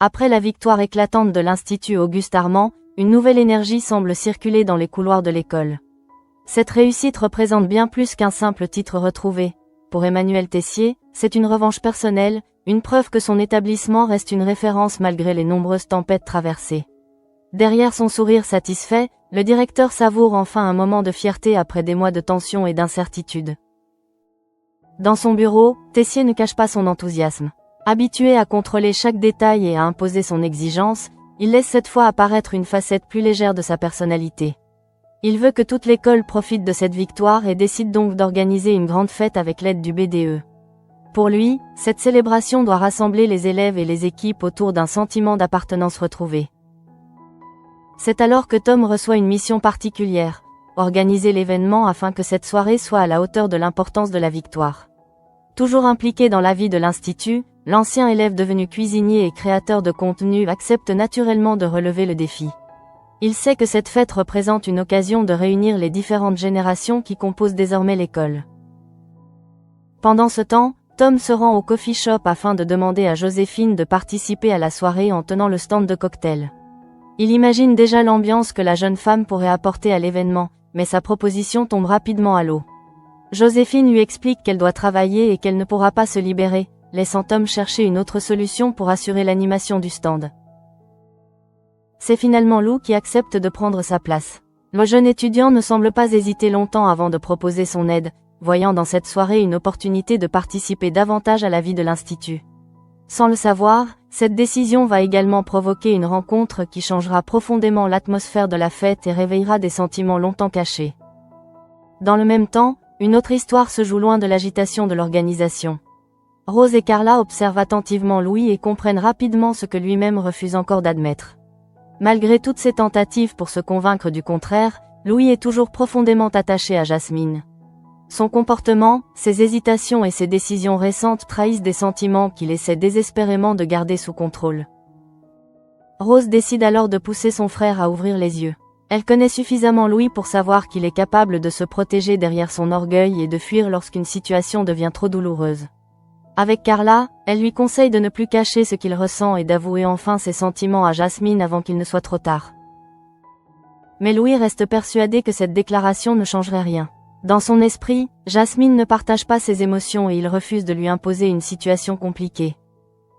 Après la victoire éclatante de l'Institut Auguste Armand, une nouvelle énergie semble circuler dans les couloirs de l'école. Cette réussite représente bien plus qu'un simple titre retrouvé. Pour Emmanuel Tessier, c'est une revanche personnelle, une preuve que son établissement reste une référence malgré les nombreuses tempêtes traversées. Derrière son sourire satisfait, le directeur savoure enfin un moment de fierté après des mois de tension et d'incertitude. Dans son bureau, Tessier ne cache pas son enthousiasme. Habitué à contrôler chaque détail et à imposer son exigence, il laisse cette fois apparaître une facette plus légère de sa personnalité. Il veut que toute l'école profite de cette victoire et décide donc d'organiser une grande fête avec l'aide du BDE. Pour lui, cette célébration doit rassembler les élèves et les équipes autour d'un sentiment d'appartenance retrouvé. C'est alors que Tom reçoit une mission particulière, organiser l'événement afin que cette soirée soit à la hauteur de l'importance de la victoire. Toujours impliqué dans la vie de l'Institut, l'ancien élève devenu cuisinier et créateur de contenu accepte naturellement de relever le défi. Il sait que cette fête représente une occasion de réunir les différentes générations qui composent désormais l'école. Pendant ce temps, Tom se rend au coffee shop afin de demander à Joséphine de participer à la soirée en tenant le stand de cocktail. Il imagine déjà l'ambiance que la jeune femme pourrait apporter à l'événement, mais sa proposition tombe rapidement à l'eau. Joséphine lui explique qu'elle doit travailler et qu'elle ne pourra pas se libérer, laissant Tom chercher une autre solution pour assurer l'animation du stand. C'est finalement Lou qui accepte de prendre sa place. Le jeune étudiant ne semble pas hésiter longtemps avant de proposer son aide, voyant dans cette soirée une opportunité de participer davantage à la vie de l'Institut. Sans le savoir, cette décision va également provoquer une rencontre qui changera profondément l'atmosphère de la fête et réveillera des sentiments longtemps cachés. Dans le même temps, une autre histoire se joue loin de l'agitation de l'organisation. Rose et Carla observent attentivement Louis et comprennent rapidement ce que lui-même refuse encore d'admettre. Malgré toutes ses tentatives pour se convaincre du contraire, Louis est toujours profondément attaché à Jasmine. Son comportement, ses hésitations et ses décisions récentes trahissent des sentiments qu'il essaie désespérément de garder sous contrôle. Rose décide alors de pousser son frère à ouvrir les yeux. Elle connaît suffisamment Louis pour savoir qu'il est capable de se protéger derrière son orgueil et de fuir lorsqu'une situation devient trop douloureuse. Avec Carla, elle lui conseille de ne plus cacher ce qu'il ressent et d'avouer enfin ses sentiments à Jasmine avant qu'il ne soit trop tard. Mais Louis reste persuadé que cette déclaration ne changerait rien. Dans son esprit, Jasmine ne partage pas ses émotions et il refuse de lui imposer une situation compliquée.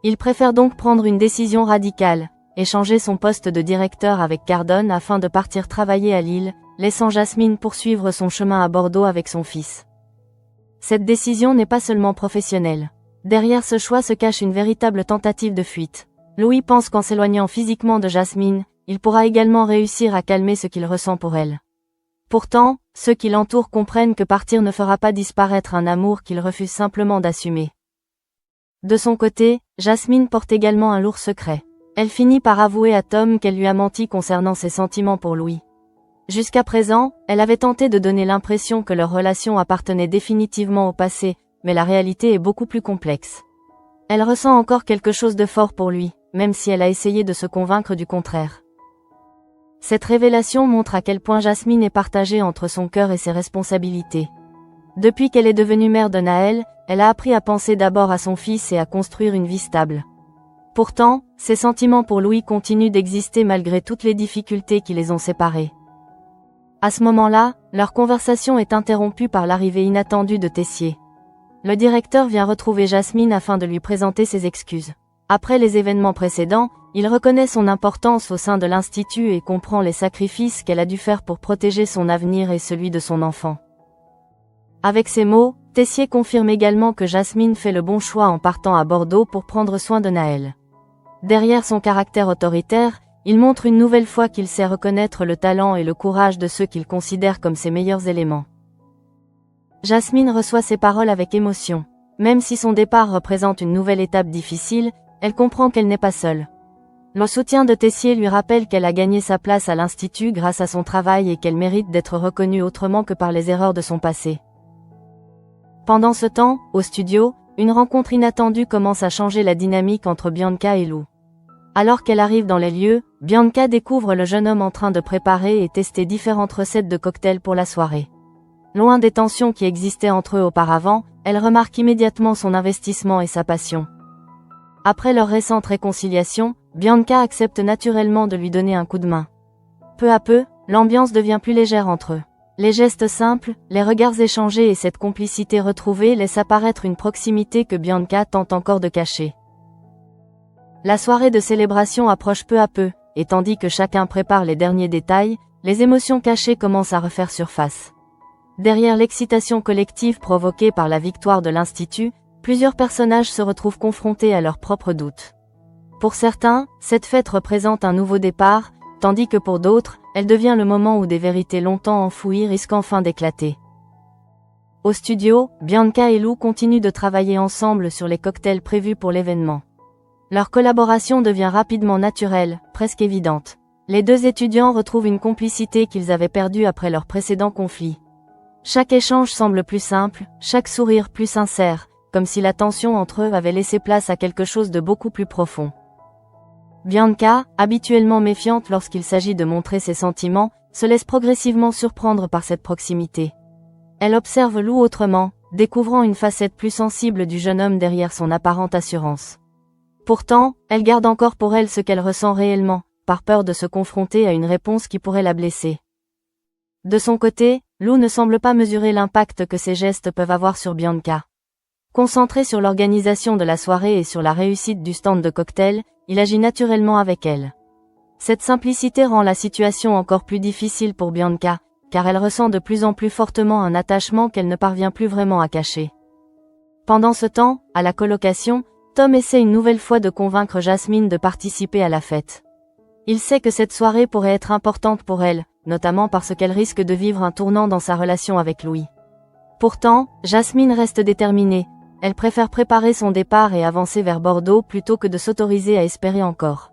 Il préfère donc prendre une décision radicale, échanger son poste de directeur avec Cardone afin de partir travailler à Lille, laissant Jasmine poursuivre son chemin à Bordeaux avec son fils. Cette décision n'est pas seulement professionnelle. Derrière ce choix se cache une véritable tentative de fuite. Louis pense qu'en s'éloignant physiquement de Jasmine, il pourra également réussir à calmer ce qu'il ressent pour elle. Pourtant, ceux qui l'entourent comprennent que partir ne fera pas disparaître un amour qu'il refuse simplement d'assumer. De son côté, Jasmine porte également un lourd secret. Elle finit par avouer à Tom qu'elle lui a menti concernant ses sentiments pour Louis. Jusqu'à présent, elle avait tenté de donner l'impression que leur relation appartenait définitivement au passé, mais la réalité est beaucoup plus complexe. Elle ressent encore quelque chose de fort pour lui, même si elle a essayé de se convaincre du contraire. Cette révélation montre à quel point Jasmine est partagée entre son cœur et ses responsabilités. Depuis qu'elle est devenue mère de Naël, elle a appris à penser d'abord à son fils et à construire une vie stable. Pourtant, ses sentiments pour Louis continuent d'exister malgré toutes les difficultés qui les ont séparés. À ce moment-là, leur conversation est interrompue par l'arrivée inattendue de Tessier. Le directeur vient retrouver Jasmine afin de lui présenter ses excuses. Après les événements précédents, il reconnaît son importance au sein de l'Institut et comprend les sacrifices qu'elle a dû faire pour protéger son avenir et celui de son enfant. Avec ces mots, Tessier confirme également que Jasmine fait le bon choix en partant à Bordeaux pour prendre soin de Naël. Derrière son caractère autoritaire, il montre une nouvelle fois qu'il sait reconnaître le talent et le courage de ceux qu'il considère comme ses meilleurs éléments. Jasmine reçoit ces paroles avec émotion. Même si son départ représente une nouvelle étape difficile, elle comprend qu'elle n'est pas seule. Le soutien de Tessier lui rappelle qu'elle a gagné sa place à l'Institut grâce à son travail et qu'elle mérite d'être reconnue autrement que par les erreurs de son passé. Pendant ce temps, au studio, une rencontre inattendue commence à changer la dynamique entre Bianca et Lou. Alors qu'elle arrive dans les lieux, Bianca découvre le jeune homme en train de préparer et tester différentes recettes de cocktails pour la soirée. Loin des tensions qui existaient entre eux auparavant, elle remarque immédiatement son investissement et sa passion. Après leur récente réconciliation, Bianca accepte naturellement de lui donner un coup de main. Peu à peu, l'ambiance devient plus légère entre eux. Les gestes simples, les regards échangés et cette complicité retrouvée laissent apparaître une proximité que Bianca tente encore de cacher. La soirée de célébration approche peu à peu, et tandis que chacun prépare les derniers détails, les émotions cachées commencent à refaire surface. Derrière l'excitation collective provoquée par la victoire de l'Institut, plusieurs personnages se retrouvent confrontés à leurs propres doutes. Pour certains, cette fête représente un nouveau départ, tandis que pour d'autres, elle devient le moment où des vérités longtemps enfouies risquent enfin d'éclater. Au studio, Bianca et Lou continuent de travailler ensemble sur les cocktails prévus pour l'événement. Leur collaboration devient rapidement naturelle, presque évidente. Les deux étudiants retrouvent une complicité qu'ils avaient perdue après leur précédent conflit. Chaque échange semble plus simple, chaque sourire plus sincère, comme si la tension entre eux avait laissé place à quelque chose de beaucoup plus profond. Bianca, habituellement méfiante lorsqu'il s'agit de montrer ses sentiments, se laisse progressivement surprendre par cette proximité. Elle observe Lou autrement, découvrant une facette plus sensible du jeune homme derrière son apparente assurance. Pourtant, elle garde encore pour elle ce qu'elle ressent réellement, par peur de se confronter à une réponse qui pourrait la blesser. De son côté, Lou ne semble pas mesurer l'impact que ses gestes peuvent avoir sur Bianca. Concentré sur l'organisation de la soirée et sur la réussite du stand de cocktail, il agit naturellement avec elle. Cette simplicité rend la situation encore plus difficile pour Bianca, car elle ressent de plus en plus fortement un attachement qu'elle ne parvient plus vraiment à cacher. Pendant ce temps, à la colocation, Tom essaie une nouvelle fois de convaincre Jasmine de participer à la fête. Il sait que cette soirée pourrait être importante pour elle, notamment parce qu'elle risque de vivre un tournant dans sa relation avec Louis. Pourtant, Jasmine reste déterminée, elle préfère préparer son départ et avancer vers Bordeaux plutôt que de s'autoriser à espérer encore.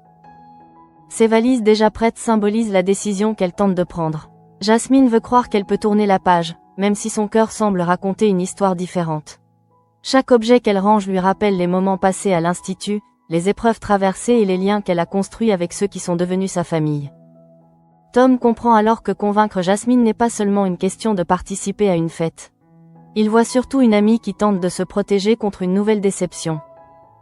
Ses valises déjà prêtes symbolisent la décision qu'elle tente de prendre. Jasmine veut croire qu'elle peut tourner la page, même si son cœur semble raconter une histoire différente. Chaque objet qu'elle range lui rappelle les moments passés à l'Institut, les épreuves traversées et les liens qu'elle a construits avec ceux qui sont devenus sa famille. Tom comprend alors que convaincre Jasmine n'est pas seulement une question de participer à une fête. Il voit surtout une amie qui tente de se protéger contre une nouvelle déception.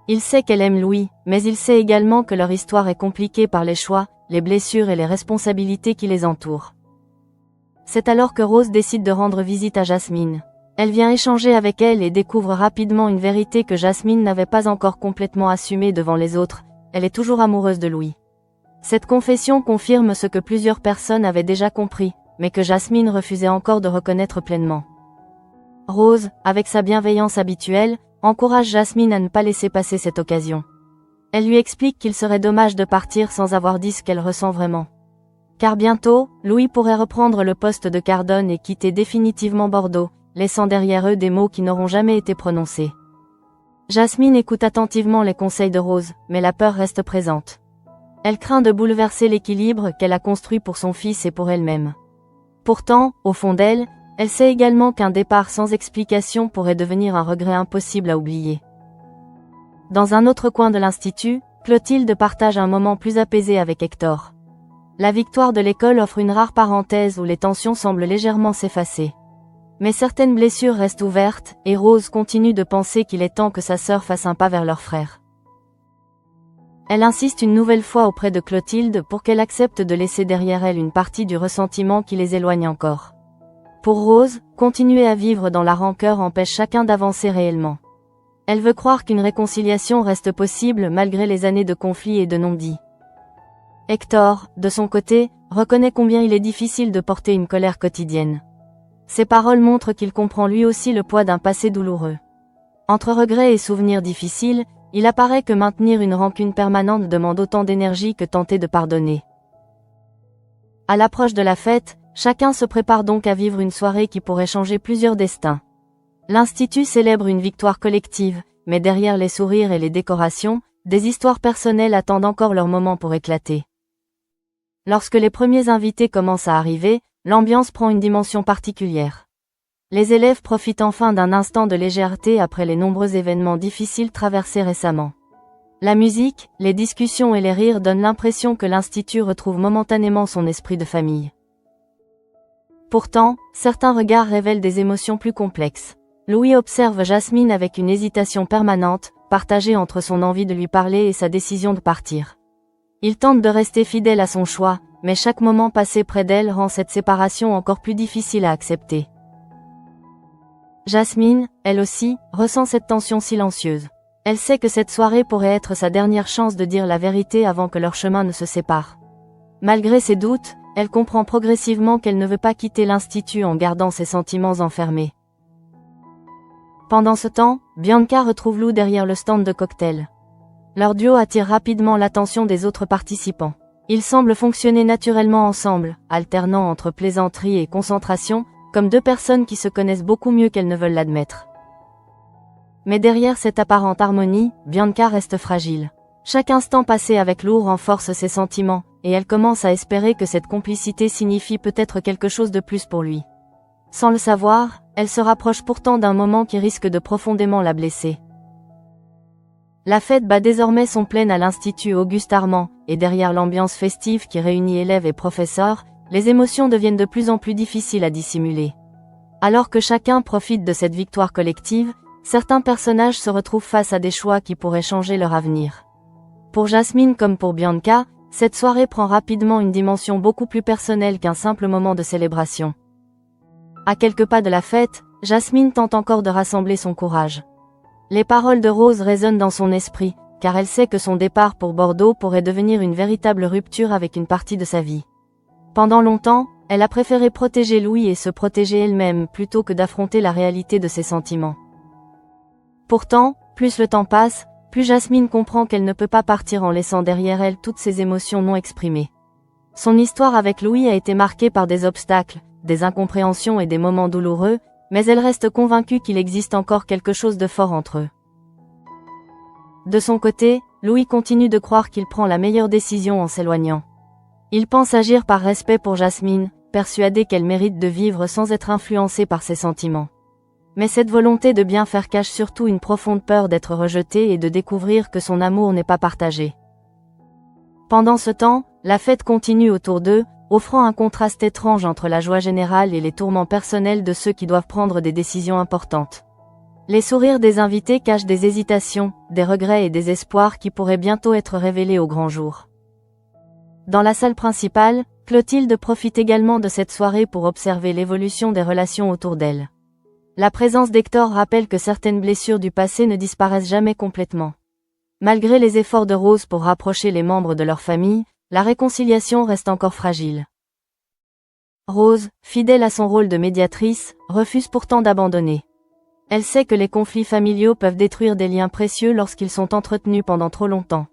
Il sait qu'elle aime Louis, mais il sait également que leur histoire est compliquée par les choix, les blessures et les responsabilités qui les entourent. C'est alors que Rose décide de rendre visite à Jasmine. Elle vient échanger avec elle et découvre rapidement une vérité que Jasmine n'avait pas encore complètement assumée devant les autres, elle est toujours amoureuse de Louis. Cette confession confirme ce que plusieurs personnes avaient déjà compris, mais que Jasmine refusait encore de reconnaître pleinement. Rose, avec sa bienveillance habituelle, encourage Jasmine à ne pas laisser passer cette occasion. Elle lui explique qu'il serait dommage de partir sans avoir dit ce qu'elle ressent vraiment. Car bientôt, Louis pourrait reprendre le poste de Cardone et quitter définitivement Bordeaux, laissant derrière eux des mots qui n'auront jamais été prononcés. Jasmine écoute attentivement les conseils de Rose, mais la peur reste présente. Elle craint de bouleverser l'équilibre qu'elle a construit pour son fils et pour elle-même. Pourtant, au fond d'elle, elle sait également qu'un départ sans explication pourrait devenir un regret impossible à oublier. Dans un autre coin de l'Institut, Clotilde partage un moment plus apaisé avec Hector. La victoire de l'école offre une rare parenthèse où les tensions semblent légèrement s'effacer. Mais certaines blessures restent ouvertes, et Rose continue de penser qu'il est temps que sa sœur fasse un pas vers leur frère. Elle insiste une nouvelle fois auprès de Clotilde pour qu'elle accepte de laisser derrière elle une partie du ressentiment qui les éloigne encore. Pour Rose, continuer à vivre dans la rancœur empêche chacun d'avancer réellement. Elle veut croire qu'une réconciliation reste possible malgré les années de conflits et de non-dits. Hector, de son côté, reconnaît combien il est difficile de porter une colère quotidienne. Ses paroles montrent qu'il comprend lui aussi le poids d'un passé douloureux. Entre regrets et souvenirs difficiles, il apparaît que maintenir une rancune permanente demande autant d'énergie que tenter de pardonner. À l'approche de la fête, chacun se prépare donc à vivre une soirée qui pourrait changer plusieurs destins. L'Institut célèbre une victoire collective, mais derrière les sourires et les décorations, des histoires personnelles attendent encore leur moment pour éclater. Lorsque les premiers invités commencent à arriver, l'ambiance prend une dimension particulière. Les élèves profitent enfin d'un instant de légèreté après les nombreux événements difficiles traversés récemment. La musique, les discussions et les rires donnent l'impression que l'Institut retrouve momentanément son esprit de famille. Pourtant, certains regards révèlent des émotions plus complexes. Louis observe Jasmine avec une hésitation permanente, partagée entre son envie de lui parler et sa décision de partir. Il tente de rester fidèle à son choix, mais chaque moment passé près d'elle rend cette séparation encore plus difficile à accepter. Jasmine, elle aussi, ressent cette tension silencieuse. Elle sait que cette soirée pourrait être sa dernière chance de dire la vérité avant que leurs chemins ne se séparent. Malgré ses doutes, elle comprend progressivement qu'elle ne veut pas quitter l'institut en gardant ses sentiments enfermés. Pendant ce temps, Bianca retrouve Lou derrière le stand de cocktails. Leur duo attire rapidement l'attention des autres participants. Ils semblent fonctionner naturellement ensemble, alternant entre plaisanterie et concentration, comme deux personnes qui se connaissent beaucoup mieux qu'elles ne veulent l'admettre. Mais derrière cette apparente harmonie, Bianca reste fragile. Chaque instant passé avec Lou renforce ses sentiments, et elle commence à espérer que cette complicité signifie peut-être quelque chose de plus pour lui. Sans le savoir, elle se rapproche pourtant d'un moment qui risque de profondément la blesser. La fête bat désormais son plein à l'Institut Auguste-Armand, et derrière l'ambiance festive qui réunit élèves et professeurs, les émotions deviennent de plus en plus difficiles à dissimuler. Alors que chacun profite de cette victoire collective, certains personnages se retrouvent face à des choix qui pourraient changer leur avenir. Pour Jasmine comme pour Bianca, cette soirée prend rapidement une dimension beaucoup plus personnelle qu'un simple moment de célébration. À quelques pas de la fête, Jasmine tente encore de rassembler son courage. Les paroles de Rose résonnent dans son esprit, car elle sait que son départ pour Bordeaux pourrait devenir une véritable rupture avec une partie de sa vie. Pendant longtemps, elle a préféré protéger Louis et se protéger elle-même plutôt que d'affronter la réalité de ses sentiments. Pourtant, plus le temps passe, plus Jasmine comprend qu'elle ne peut pas partir en laissant derrière elle toutes ses émotions non exprimées. Son histoire avec Louis a été marquée par des obstacles, des incompréhensions et des moments douloureux, mais elle reste convaincue qu'il existe encore quelque chose de fort entre eux. De son côté, Louis continue de croire qu'il prend la meilleure décision en s'éloignant. Il pense agir par respect pour Jasmine, persuadé qu'elle mérite de vivre sans être influencée par ses sentiments. Mais cette volonté de bien faire cache surtout une profonde peur d'être rejetée et de découvrir que son amour n'est pas partagé. Pendant ce temps, la fête continue autour d'eux, offrant un contraste étrange entre la joie générale et les tourments personnels de ceux qui doivent prendre des décisions importantes. Les sourires des invités cachent des hésitations, des regrets et des espoirs qui pourraient bientôt être révélés au grand jour. Dans la salle principale, Clotilde profite également de cette soirée pour observer l'évolution des relations autour d'elle. La présence d'Hector rappelle que certaines blessures du passé ne disparaissent jamais complètement. Malgré les efforts de Rose pour rapprocher les membres de leur famille, la réconciliation reste encore fragile. Rose, fidèle à son rôle de médiatrice, refuse pourtant d'abandonner. Elle sait que les conflits familiaux peuvent détruire des liens précieux lorsqu'ils sont entretenus pendant trop longtemps.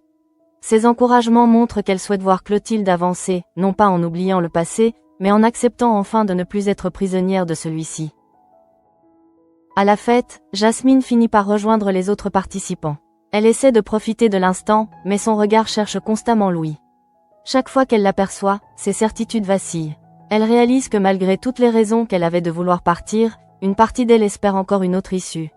Ces encouragements montrent qu'elle souhaite voir Clotilde avancer, non pas en oubliant le passé, mais en acceptant enfin de ne plus être prisonnière de celui-ci. À la fête, Jasmine finit par rejoindre les autres participants. Elle essaie de profiter de l'instant, mais son regard cherche constamment Louis. Chaque fois qu'elle l'aperçoit, ses certitudes vacillent. Elle réalise que malgré toutes les raisons qu'elle avait de vouloir partir, une partie d'elle espère encore une autre issue.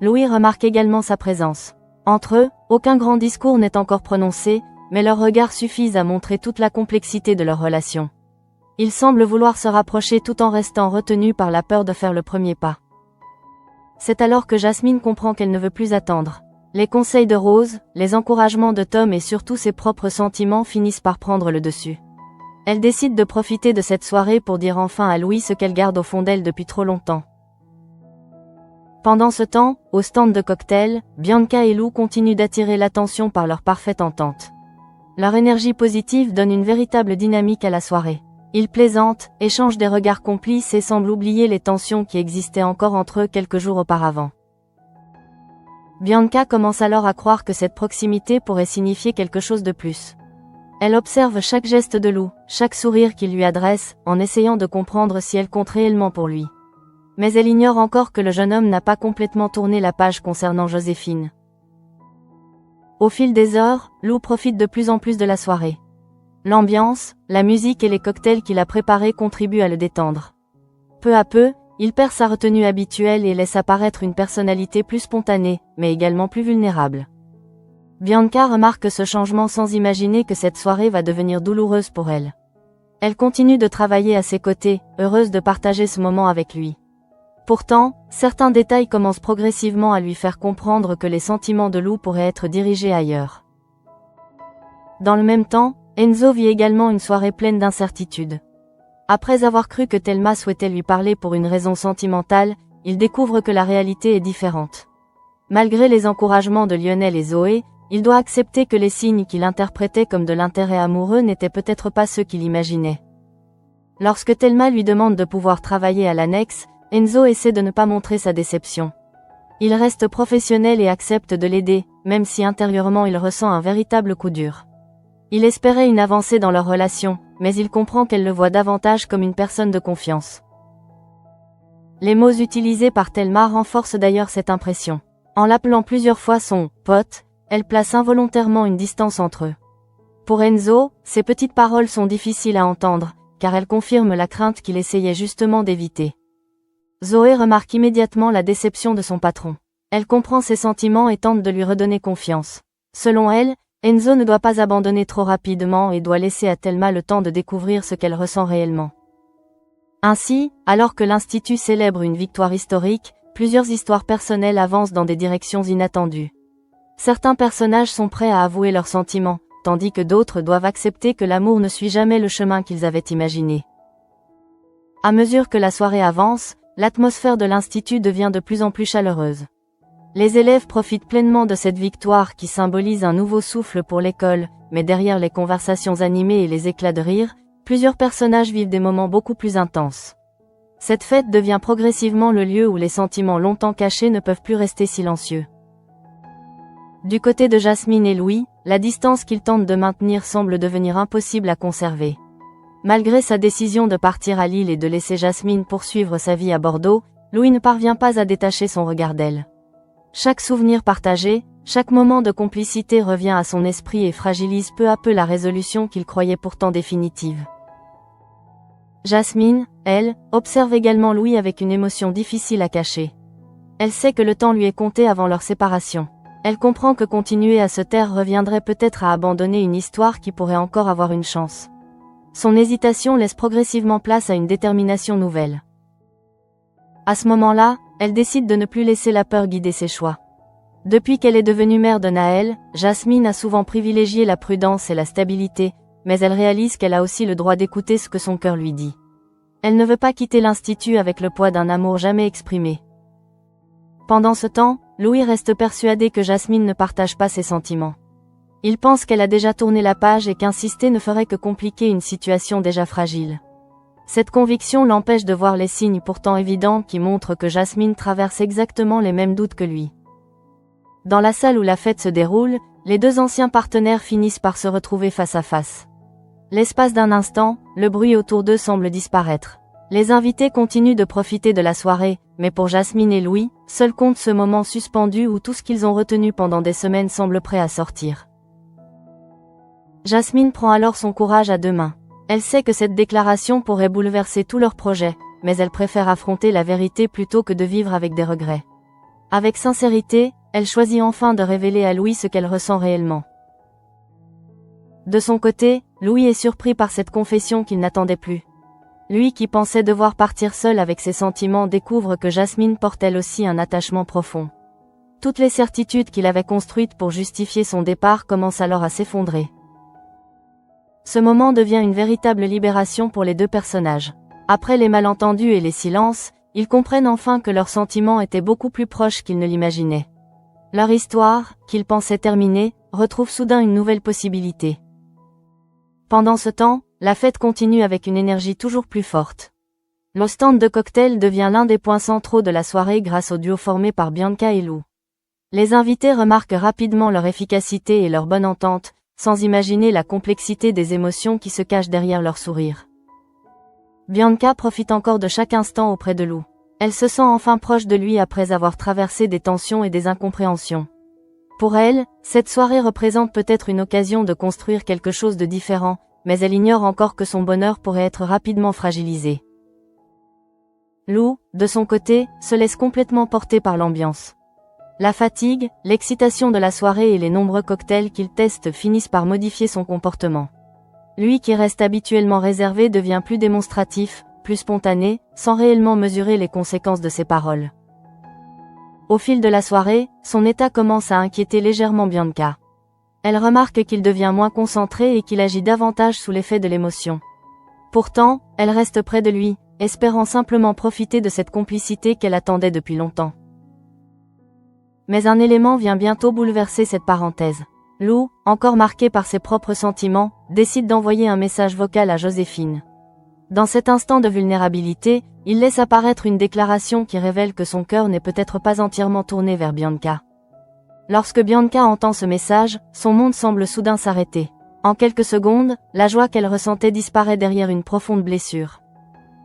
Louis remarque également sa présence. Entre eux, aucun grand discours n'est encore prononcé, mais leurs regards suffisent à montrer toute la complexité de leur relation. Ils semblent vouloir se rapprocher tout en restant retenus par la peur de faire le premier pas. C'est alors que Jasmine comprend qu'elle ne veut plus attendre. Les conseils de Rose, les encouragements de Tom et surtout ses propres sentiments finissent par prendre le dessus. Elle décide de profiter de cette soirée pour dire enfin à Louis ce qu'elle garde au fond d'elle depuis trop longtemps. Pendant ce temps, au stand de cocktail, Bianca et Lou continuent d'attirer l'attention par leur parfaite entente. Leur énergie positive donne une véritable dynamique à la soirée. Ils plaisantent, échangent des regards complices et semblent oublier les tensions qui existaient encore entre eux quelques jours auparavant. Bianca commence alors à croire que cette proximité pourrait signifier quelque chose de plus. Elle observe chaque geste de Lou, chaque sourire qu'il lui adresse, en essayant de comprendre si elle compte réellement pour lui. Mais elle ignore encore que le jeune homme n'a pas complètement tourné la page concernant Joséphine. Au fil des heures, Lou profite de plus en plus de la soirée. L'ambiance, la musique et les cocktails qu'il a préparés contribuent à le détendre. Peu à peu, il perd sa retenue habituelle et laisse apparaître une personnalité plus spontanée, mais également plus vulnérable. Bianca remarque ce changement sans imaginer que cette soirée va devenir douloureuse pour elle. Elle continue de travailler à ses côtés, heureuse de partager ce moment avec lui. Pourtant, certains détails commencent progressivement à lui faire comprendre que les sentiments de Lou pourraient être dirigés ailleurs. Dans le même temps, Enzo vit également une soirée pleine d'incertitudes. Après avoir cru que Thelma souhaitait lui parler pour une raison sentimentale, il découvre que la réalité est différente. Malgré les encouragements de Lionel et Zoé, il doit accepter que les signes qu'il interprétait comme de l'intérêt amoureux n'étaient peut-être pas ceux qu'il imaginait. Lorsque Thelma lui demande de pouvoir travailler à l'annexe, Enzo essaie de ne pas montrer sa déception. Il reste professionnel et accepte de l'aider, même si intérieurement il ressent un véritable coup dur. Il espérait une avancée dans leur relation, mais il comprend qu'elle le voit davantage comme une personne de confiance. Les mots utilisés par Thelma renforcent d'ailleurs cette impression. En l'appelant plusieurs fois son « pote », elle place involontairement une distance entre eux. Pour Enzo, ces petites paroles sont difficiles à entendre, car elles confirment la crainte qu'il essayait justement d'éviter. Zoé remarque immédiatement la déception de son patron. Elle comprend ses sentiments et tente de lui redonner confiance. Selon elle, Enzo ne doit pas abandonner trop rapidement et doit laisser à Thelma le temps de découvrir ce qu'elle ressent réellement. Ainsi, alors que l'Institut célèbre une victoire historique, plusieurs histoires personnelles avancent dans des directions inattendues. Certains personnages sont prêts à avouer leurs sentiments, tandis que d'autres doivent accepter que l'amour ne suit jamais le chemin qu'ils avaient imaginé. À mesure que la soirée avance, l'atmosphère de l'Institut devient de plus en plus chaleureuse. Les élèves profitent pleinement de cette victoire qui symbolise un nouveau souffle pour l'école, mais derrière les conversations animées et les éclats de rire, plusieurs personnages vivent des moments beaucoup plus intenses. Cette fête devient progressivement le lieu où les sentiments longtemps cachés ne peuvent plus rester silencieux. Du côté de Jasmine et Louis, la distance qu'ils tentent de maintenir semble devenir impossible à conserver. Malgré sa décision de partir à Lille et de laisser Jasmine poursuivre sa vie à Bordeaux, Louis ne parvient pas à détacher son regard d'elle. Chaque souvenir partagé, chaque moment de complicité revient à son esprit et fragilise peu à peu la résolution qu'il croyait pourtant définitive. Jasmine, elle, observe également Louis avec une émotion difficile à cacher. Elle sait que le temps lui est compté avant leur séparation. Elle comprend que continuer à se taire reviendrait peut-être à abandonner une histoire qui pourrait encore avoir une chance. Son hésitation laisse progressivement place à une détermination nouvelle. À ce moment-là, elle décide de ne plus laisser la peur guider ses choix. Depuis qu'elle est devenue mère de Naël, Jasmine a souvent privilégié la prudence et la stabilité, mais elle réalise qu'elle a aussi le droit d'écouter ce que son cœur lui dit. Elle ne veut pas quitter l'Institut avec le poids d'un amour jamais exprimé. Pendant ce temps, Louis reste persuadé que Jasmine ne partage pas ses sentiments. Il pense qu'elle a déjà tourné la page et qu'insister ne ferait que compliquer une situation déjà fragile. Cette conviction l'empêche de voir les signes pourtant évidents qui montrent que Jasmine traverse exactement les mêmes doutes que lui. Dans la salle où la fête se déroule, les deux anciens partenaires finissent par se retrouver face à face. L'espace d'un instant, le bruit autour d'eux semble disparaître. Les invités continuent de profiter de la soirée, mais pour Jasmine et Louis, seul compte ce moment suspendu où tout ce qu'ils ont retenu pendant des semaines semble prêt à sortir. Jasmine prend alors son courage à deux mains. Elle sait que cette déclaration pourrait bouleverser tous leurs projets, mais elle préfère affronter la vérité plutôt que de vivre avec des regrets. Avec sincérité, elle choisit enfin de révéler à Louis ce qu'elle ressent réellement. De son côté, Louis est surpris par cette confession qu'il n'attendait plus. Lui qui pensait devoir partir seul avec ses sentiments découvre que Jasmine porte elle aussi un attachement profond. Toutes les certitudes qu'il avait construites pour justifier son départ commencent alors à s'effondrer. Ce moment devient une véritable libération pour les deux personnages. Après les malentendus et les silences, ils comprennent enfin que leurs sentiments étaient beaucoup plus proches qu'ils ne l'imaginaient. Leur histoire, qu'ils pensaient terminée, retrouve soudain une nouvelle possibilité. Pendant ce temps, la fête continue avec une énergie toujours plus forte. Le stand de cocktail devient l'un des points centraux de la soirée grâce au duo formé par Bianca et Lou. Les invités remarquent rapidement leur efficacité et leur bonne entente, sans imaginer la complexité des émotions qui se cachent derrière leur sourire. Bianca profite encore de chaque instant auprès de Lou. Elle se sent enfin proche de lui après avoir traversé des tensions et des incompréhensions. Pour elle, cette soirée représente peut-être une occasion de construire quelque chose de différent, mais elle ignore encore que son bonheur pourrait être rapidement fragilisé. Lou, de son côté, se laisse complètement porter par l'ambiance. La fatigue, l'excitation de la soirée et les nombreux cocktails qu'il teste finissent par modifier son comportement. Lui qui reste habituellement réservé devient plus démonstratif, plus spontané, sans réellement mesurer les conséquences de ses paroles. Au fil de la soirée, son état commence à inquiéter légèrement Bianca. Elle remarque qu'il devient moins concentré et qu'il agit davantage sous l'effet de l'émotion. Pourtant, elle reste près de lui, espérant simplement profiter de cette complicité qu'elle attendait depuis longtemps. Mais un élément vient bientôt bouleverser cette parenthèse. Lou, encore marqué par ses propres sentiments, décide d'envoyer un message vocal à Joséphine. Dans cet instant de vulnérabilité, il laisse apparaître une déclaration qui révèle que son cœur n'est peut-être pas entièrement tourné vers Bianca. Lorsque Bianca entend ce message, son monde semble soudain s'arrêter. En quelques secondes, la joie qu'elle ressentait disparaît derrière une profonde blessure.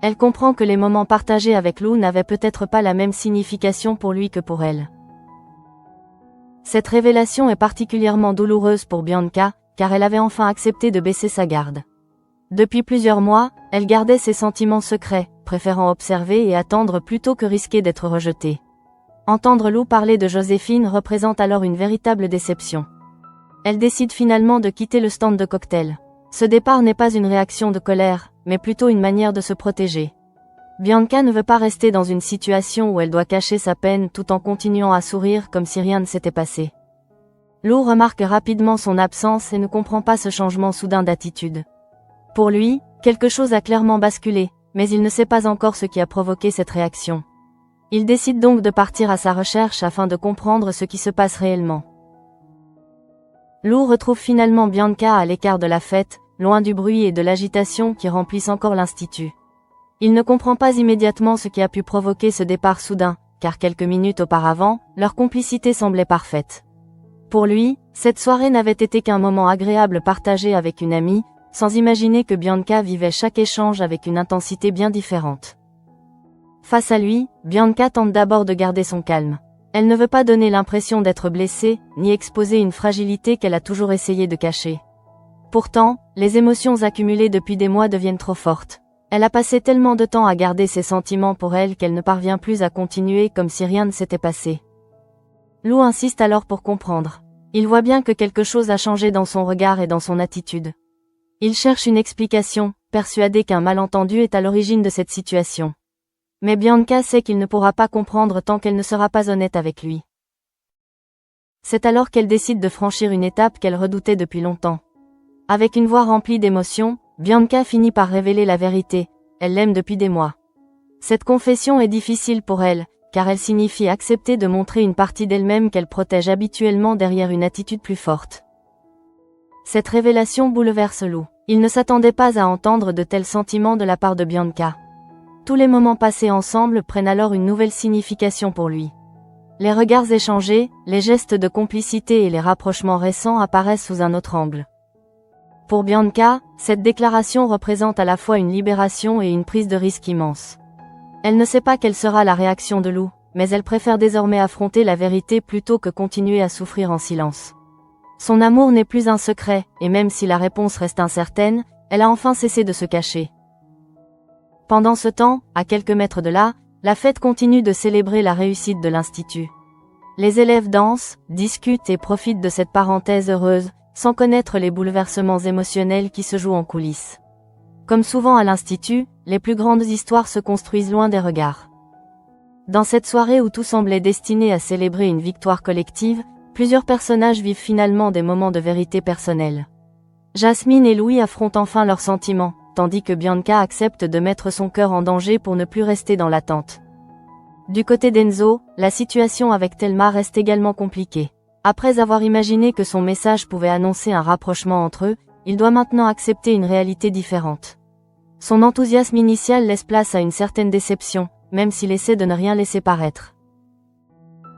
Elle comprend que les moments partagés avec Lou n'avaient peut-être pas la même signification pour lui que pour elle. Cette révélation est particulièrement douloureuse pour Bianca, car elle avait enfin accepté de baisser sa garde. Depuis plusieurs mois, elle gardait ses sentiments secrets, préférant observer et attendre plutôt que risquer d'être rejetée. Entendre Lou parler de Joséphine représente alors une véritable déception. Elle décide finalement de quitter le stand de cocktail. Ce départ n'est pas une réaction de colère, mais plutôt une manière de se protéger. Bianca ne veut pas rester dans une situation où elle doit cacher sa peine tout en continuant à sourire comme si rien ne s'était passé. Lou remarque rapidement son absence et ne comprend pas ce changement soudain d'attitude. Pour lui, quelque chose a clairement basculé, mais il ne sait pas encore ce qui a provoqué cette réaction. Il décide donc de partir à sa recherche afin de comprendre ce qui se passe réellement. Lou retrouve finalement Bianca à l'écart de la fête, loin du bruit et de l'agitation qui remplissent encore l'institut. Il ne comprend pas immédiatement ce qui a pu provoquer ce départ soudain, car quelques minutes auparavant, leur complicité semblait parfaite. Pour lui, cette soirée n'avait été qu'un moment agréable partagé avec une amie, sans imaginer que Bianca vivait chaque échange avec une intensité bien différente. Face à lui, Bianca tente d'abord de garder son calme. Elle ne veut pas donner l'impression d'être blessée, ni exposer une fragilité qu'elle a toujours essayé de cacher. Pourtant, les émotions accumulées depuis des mois deviennent trop fortes. Elle a passé tellement de temps à garder ses sentiments pour elle qu'elle ne parvient plus à continuer comme si rien ne s'était passé. Lou insiste alors pour comprendre. Il voit bien que quelque chose a changé dans son regard et dans son attitude. Il cherche une explication, persuadé qu'un malentendu est à l'origine de cette situation. Mais Bianca sait qu'il ne pourra pas comprendre tant qu'elle ne sera pas honnête avec lui. C'est alors qu'elle décide de franchir une étape qu'elle redoutait depuis longtemps. Avec une voix remplie d'émotion, Bianca finit par révéler la vérité, elle l'aime depuis des mois. Cette confession est difficile pour elle, car elle signifie accepter de montrer une partie d'elle-même qu'elle protège habituellement derrière une attitude plus forte. Cette révélation bouleverse Lou. Il ne s'attendait pas à entendre de tels sentiments de la part de Bianca. Tous les moments passés ensemble prennent alors une nouvelle signification pour lui. Les regards échangés, les gestes de complicité et les rapprochements récents apparaissent sous un autre angle. Pour Bianca, cette déclaration représente à la fois une libération et une prise de risque immense. Elle ne sait pas quelle sera la réaction de Lou, mais elle préfère désormais affronter la vérité plutôt que continuer à souffrir en silence. Son amour n'est plus un secret, et même si la réponse reste incertaine, elle a enfin cessé de se cacher. Pendant ce temps, à quelques mètres de là, la fête continue de célébrer la réussite de l'Institut. Les élèves dansent, discutent et profitent de cette parenthèse heureuse, sans connaître les bouleversements émotionnels qui se jouent en coulisses. Comme souvent à l'Institut, les plus grandes histoires se construisent loin des regards. Dans cette soirée où tout semblait destiné à célébrer une victoire collective, plusieurs personnages vivent finalement des moments de vérité personnelle. Jasmine et Louis affrontent enfin leurs sentiments, tandis que Bianca accepte de mettre son cœur en danger pour ne plus rester dans l'attente. Du côté d'Enzo, la situation avec Thelma reste également compliquée. Après avoir imaginé que son message pouvait annoncer un rapprochement entre eux, il doit maintenant accepter une réalité différente. Son enthousiasme initial laisse place à une certaine déception, même s'il essaie de ne rien laisser paraître.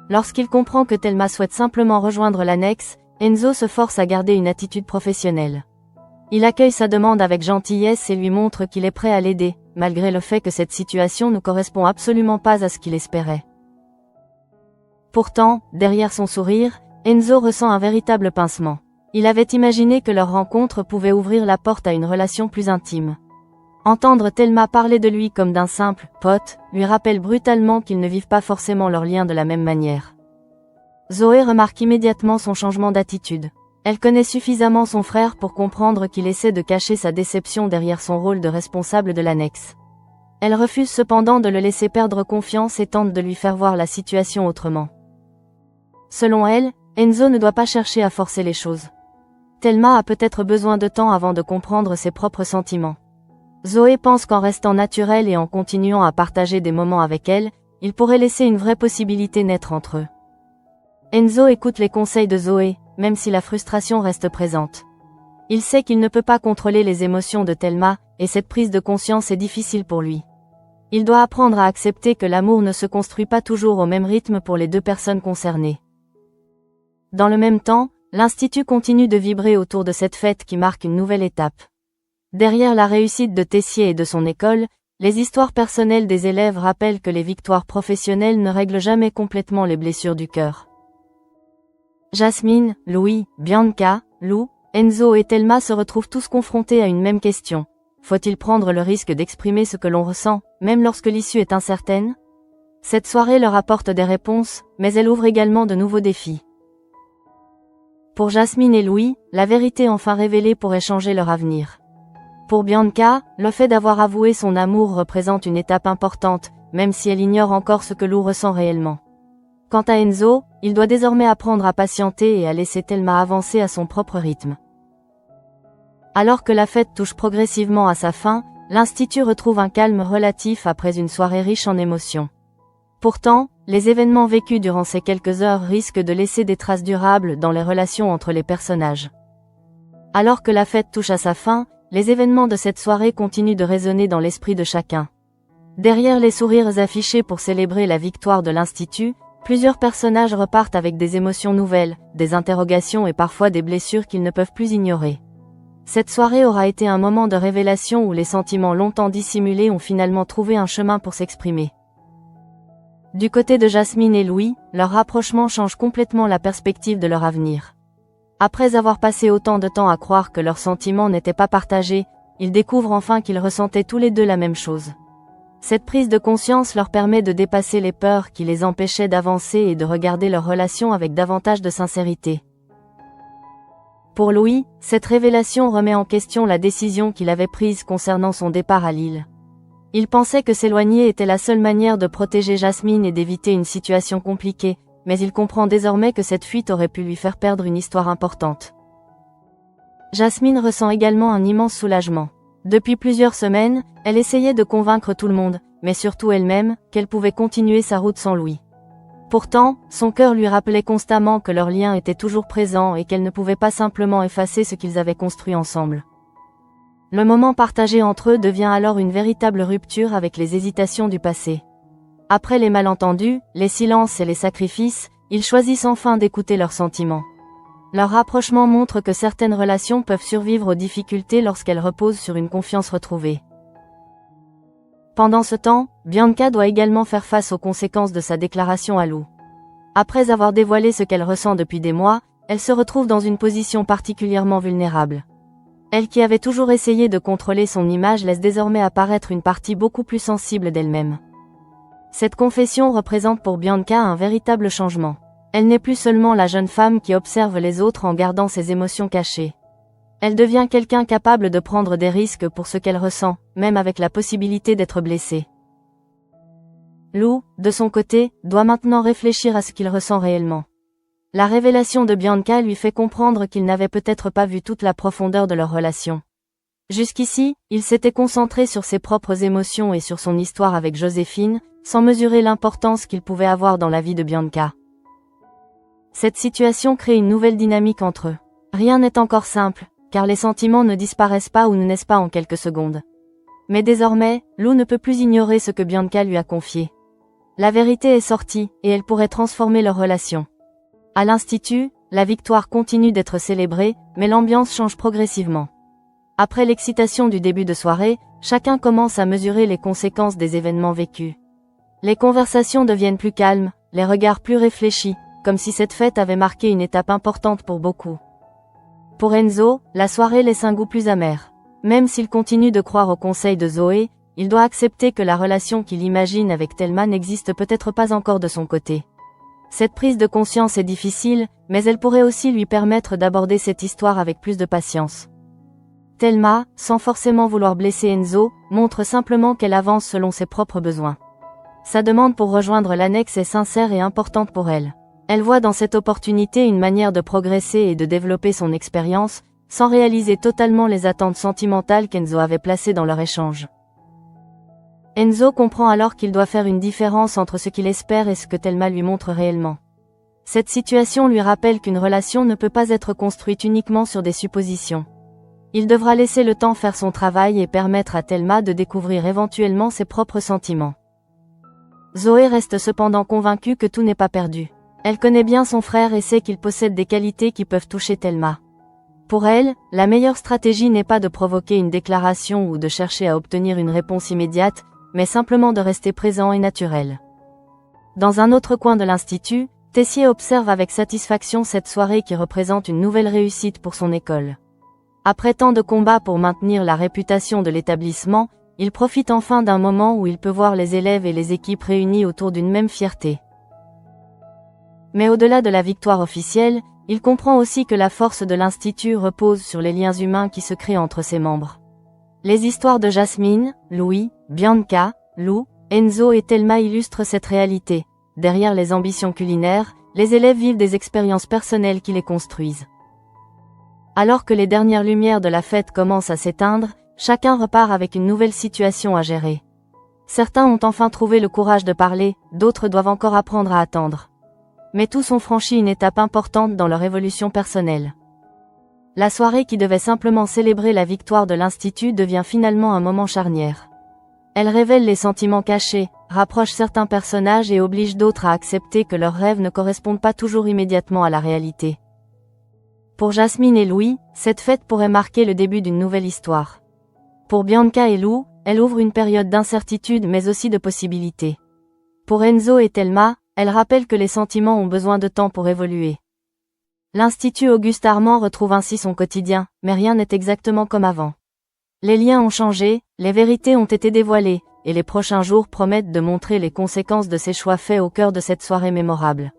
Lorsqu'il comprend que Thelma souhaite simplement rejoindre l'annexe, Enzo se force à garder une attitude professionnelle. Il accueille sa demande avec gentillesse et lui montre qu'il est prêt à l'aider, malgré le fait que cette situation ne correspond absolument pas à ce qu'il espérait. Pourtant, derrière son sourire, Enzo ressent un véritable pincement. Il avait imaginé que leur rencontre pouvait ouvrir la porte à une relation plus intime. Entendre Thelma parler de lui comme d'un simple « pote » lui rappelle brutalement qu'ils ne vivent pas forcément leur lien de la même manière. Zoé remarque immédiatement son changement d'attitude. Elle connaît suffisamment son frère pour comprendre qu'il essaie de cacher sa déception derrière son rôle de responsable de l'annexe. Elle refuse cependant de le laisser perdre confiance et tente de lui faire voir la situation autrement. Selon elle, Enzo ne doit pas chercher à forcer les choses. Thelma a peut-être besoin de temps avant de comprendre ses propres sentiments. Zoé pense qu'en restant naturel et en continuant à partager des moments avec elle, il pourrait laisser une vraie possibilité naître entre eux. Enzo écoute les conseils de Zoé, même si la frustration reste présente. Il sait qu'il ne peut pas contrôler les émotions de Thelma, et cette prise de conscience est difficile pour lui. Il doit apprendre à accepter que l'amour ne se construit pas toujours au même rythme pour les deux personnes concernées. Dans le même temps, l'Institut continue de vibrer autour de cette fête qui marque une nouvelle étape. Derrière la réussite de Tessier et de son école, les histoires personnelles des élèves rappellent que les victoires professionnelles ne règlent jamais complètement les blessures du cœur. Jasmine, Louis, Bianca, Lou, Enzo et Thelma se retrouvent tous confrontés à une même question. Faut-il prendre le risque d'exprimer ce que l'on ressent, même lorsque l'issue est incertaine? Cette soirée leur apporte des réponses, mais elle ouvre également de nouveaux défis. Pour Jasmine et Louis, la vérité enfin révélée pourrait changer leur avenir. Pour Bianca, le fait d'avoir avoué son amour représente une étape importante, même si elle ignore encore ce que Lou ressent réellement. Quant à Enzo, il doit désormais apprendre à patienter et à laisser Thelma avancer à son propre rythme. Alors que la fête touche progressivement à sa fin, l'Institut retrouve un calme relatif après une soirée riche en émotions. Pourtant, les événements vécus durant ces quelques heures risquent de laisser des traces durables dans les relations entre les personnages. Alors que la fête touche à sa fin, les événements de cette soirée continuent de résonner dans l'esprit de chacun. Derrière les sourires affichés pour célébrer la victoire de l'Institut, plusieurs personnages repartent avec des émotions nouvelles, des interrogations et parfois des blessures qu'ils ne peuvent plus ignorer. Cette soirée aura été un moment de révélation où les sentiments longtemps dissimulés ont finalement trouvé un chemin pour s'exprimer. Du côté de Jasmine et Louis, leur rapprochement change complètement la perspective de leur avenir. Après avoir passé autant de temps à croire que leurs sentiments n'étaient pas partagés, ils découvrent enfin qu'ils ressentaient tous les deux la même chose. Cette prise de conscience leur permet de dépasser les peurs qui les empêchaient d'avancer et de regarder leur relation avec davantage de sincérité. Pour Louis, cette révélation remet en question la décision qu'il avait prise concernant son départ à Lille. Il pensait que s'éloigner était la seule manière de protéger Jasmine et d'éviter une situation compliquée, mais il comprend désormais que cette fuite aurait pu lui faire perdre une histoire importante. Jasmine ressent également un immense soulagement. Depuis plusieurs semaines, elle essayait de convaincre tout le monde, mais surtout elle-même, qu'elle pouvait continuer sa route sans Louis. Pourtant, son cœur lui rappelait constamment que leur lien était toujours présent et qu'elle ne pouvait pas simplement effacer ce qu'ils avaient construit ensemble. Le moment partagé entre eux devient alors une véritable rupture avec les hésitations du passé. Après les malentendus, les silences et les sacrifices, ils choisissent enfin d'écouter leurs sentiments. Leur rapprochement montre que certaines relations peuvent survivre aux difficultés lorsqu'elles reposent sur une confiance retrouvée. Pendant ce temps, Bianca doit également faire face aux conséquences de sa déclaration à Lou. Après avoir dévoilé ce qu'elle ressent depuis des mois, elle se retrouve dans une position particulièrement vulnérable. Elle qui avait toujours essayé de contrôler son image laisse désormais apparaître une partie beaucoup plus sensible d'elle-même. Cette confession représente pour Bianca un véritable changement. Elle n'est plus seulement la jeune femme qui observe les autres en gardant ses émotions cachées. Elle devient quelqu'un capable de prendre des risques pour ce qu'elle ressent, même avec la possibilité d'être blessée. Lou, de son côté, doit maintenant réfléchir à ce qu'il ressent réellement. La révélation de Bianca lui fait comprendre qu'il n'avait peut-être pas vu toute la profondeur de leur relation. Jusqu'ici, il s'était concentré sur ses propres émotions et sur son histoire avec Joséphine, sans mesurer l'importance qu'il pouvait avoir dans la vie de Bianca. Cette situation crée une nouvelle dynamique entre eux. Rien n'est encore simple, car les sentiments ne disparaissent pas ou ne naissent pas en quelques secondes. Mais désormais, Lou ne peut plus ignorer ce que Bianca lui a confié. La vérité est sortie, et elle pourrait transformer leur relation. À l'Institut, la victoire continue d'être célébrée, mais l'ambiance change progressivement. Après l'excitation du début de soirée, chacun commence à mesurer les conséquences des événements vécus. Les conversations deviennent plus calmes, les regards plus réfléchis, comme si cette fête avait marqué une étape importante pour beaucoup. Pour Enzo, la soirée laisse un goût plus amer. Même s'il continue de croire aux conseils de Zoé, il doit accepter que la relation qu'il imagine avec Thelma n'existe peut-être pas encore de son côté. Cette prise de conscience est difficile, mais elle pourrait aussi lui permettre d'aborder cette histoire avec plus de patience. Thelma, sans forcément vouloir blesser Enzo, montre simplement qu'elle avance selon ses propres besoins. Sa demande pour rejoindre l'annexe est sincère et importante pour elle. Elle voit dans cette opportunité une manière de progresser et de développer son expérience, sans réaliser totalement les attentes sentimentales qu'Enzo avait placées dans leur échange. Enzo comprend alors qu'il doit faire une différence entre ce qu'il espère et ce que Thelma lui montre réellement. Cette situation lui rappelle qu'une relation ne peut pas être construite uniquement sur des suppositions. Il devra laisser le temps faire son travail et permettre à Thelma de découvrir éventuellement ses propres sentiments. Zoé reste cependant convaincue que tout n'est pas perdu. Elle connaît bien son frère et sait qu'il possède des qualités qui peuvent toucher Thelma. Pour elle, la meilleure stratégie n'est pas de provoquer une déclaration ou de chercher à obtenir une réponse immédiate, mais simplement de rester présent et naturel. Dans un autre coin de l'institut, Tessier observe avec satisfaction cette soirée qui représente une nouvelle réussite pour son école. Après tant de combats pour maintenir la réputation de l'établissement, il profite enfin d'un moment où il peut voir les élèves et les équipes réunis autour d'une même fierté. Mais au-delà de la victoire officielle, il comprend aussi que la force de l'institut repose sur les liens humains qui se créent entre ses membres. Les histoires de Jasmine, Louis, Bianca, Lou, Enzo et Thelma illustrent cette réalité. Derrière les ambitions culinaires, les élèves vivent des expériences personnelles qui les construisent. Alors que les dernières lumières de la fête commencent à s'éteindre, chacun repart avec une nouvelle situation à gérer. Certains ont enfin trouvé le courage de parler, d'autres doivent encore apprendre à attendre. Mais tous ont franchi une étape importante dans leur évolution personnelle. La soirée qui devait simplement célébrer la victoire de l'Institut devient finalement un moment charnière. Elle révèle les sentiments cachés, rapproche certains personnages et oblige d'autres à accepter que leurs rêves ne correspondent pas toujours immédiatement à la réalité. Pour Jasmine et Louis, cette fête pourrait marquer le début d'une nouvelle histoire. Pour Bianca et Lou, elle ouvre une période d'incertitude mais aussi de possibilités. Pour Enzo et Thelma, elle rappelle que les sentiments ont besoin de temps pour évoluer. L'Institut Auguste Armand retrouve ainsi son quotidien, mais rien n'est exactement comme avant. Les liens ont changé, les vérités ont été dévoilées, et les prochains jours promettent de montrer les conséquences de ces choix faits au cœur de cette soirée mémorable.